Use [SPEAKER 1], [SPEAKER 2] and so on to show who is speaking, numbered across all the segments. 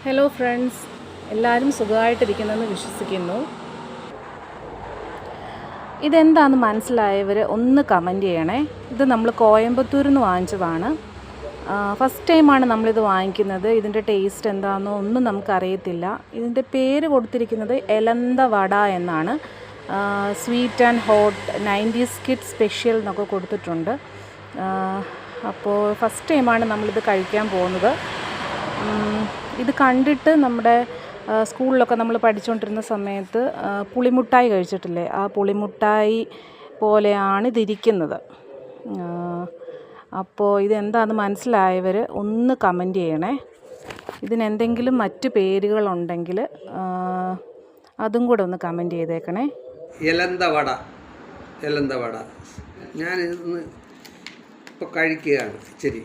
[SPEAKER 1] Hello friends, എല്ലാവരും സുഖമായിട്ടിരിക്കുന്നെന്ന് വിശ്വസിക്കുന്നു. ഇതെന്താണെന്ന് മനസ്സിലായവർ ഒന്ന് കമൻറ്റ് ചെയ്യണേ. ഇത് നമ്മൾ കോയമ്പത്തൂരിൽ നിന്ന് വാങ്ങിച്ചതാണ്. ഫസ്റ്റ് ടൈമാണ് നമ്മളിത് വാങ്ങിക്കുന്നത്. ഇതിൻ്റെ ടേസ്റ്റ് എന്താണെന്നോ ഒന്നും നമുക്കറിയത്തില്ല. ഇതിൻ്റെ പേര് കൊടുത്തിരിക്കുന്നത് എലന്ത വട എന്നാണ്. Sweet and hot 90s kid special എന്നൊക്കെ കൊടുത്തിട്ടുണ്ട്. അപ്പോൾ ഫസ്റ്റ് ടൈമാണ് നമ്മളിത് കഴിക്കാൻ പോകുന്നത്. ഇത് കണ്ടിട്ട് നമ്മുടെ സ്കൂളിലൊക്കെ നമ്മൾ പഠിച്ചുകൊണ്ടിരുന്ന സമയത്ത് പുളിമുട്ടായി കഴിച്ചിട്ടില്ലേ, ആ പുളിമുട്ടായി പോലെയാണ് ഇതിരിക്കുന്നത്. അപ്പോൾ ഇതെന്താണെന്ന് മനസ്സിലായവർ ഒന്ന് കമൻറ്റ് ചെയ്യണേ. ഇതിനെന്തെങ്കിലും മറ്റ് പേരുകളുണ്ടെങ്കിൽ അതും കൂടെ ഒന്ന് കമൻറ്റ് ചെയ്തേക്കണേ.
[SPEAKER 2] എലന്ത വട ഞാൻ ഇന്ന് ഇപ്പോൾ കഴിക്കുകയാണ്. ഇച്ചിരി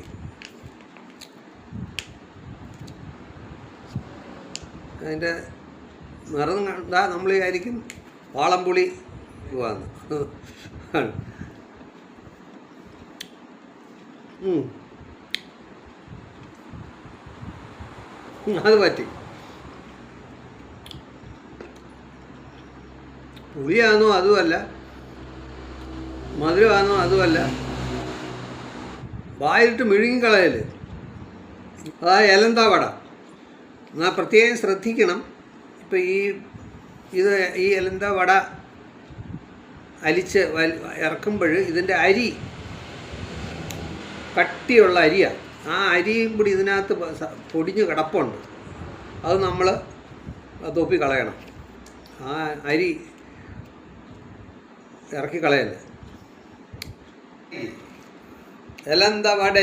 [SPEAKER 2] അതിൻ്റെ നിറം കണ്ടാൽ നമ്മൾ വിചാരിക്കും വാളംപുളി പോവാന്ന്. അത് പറ്റി. പുളിയാണോ അതുമല്ല, മധുരമാണോ അതുമല്ല, വായിട്ട് മിഴുങ്ങിക്കളയൽ. അതാ എലന്ത വട. എന്നാൽ പ്രത്യേകം ശ്രദ്ധിക്കണം. ഇപ്പോൾ ഈ എലന്ത വട അലിച്ച് ഇറക്കുമ്പോൾ ഇതിൻ്റെ അരി കട്ടിയുള്ള അരിയാണ്. ആ അരിയും കൂടി ഇതിനകത്ത് പൊടിഞ്ഞ് കിടപ്പുണ്ട്. അത് നമ്മൾ തൊപ്പി കളയണം. ആ അരി ഇറക്കി കളയല്ലേ. എലന്ത വട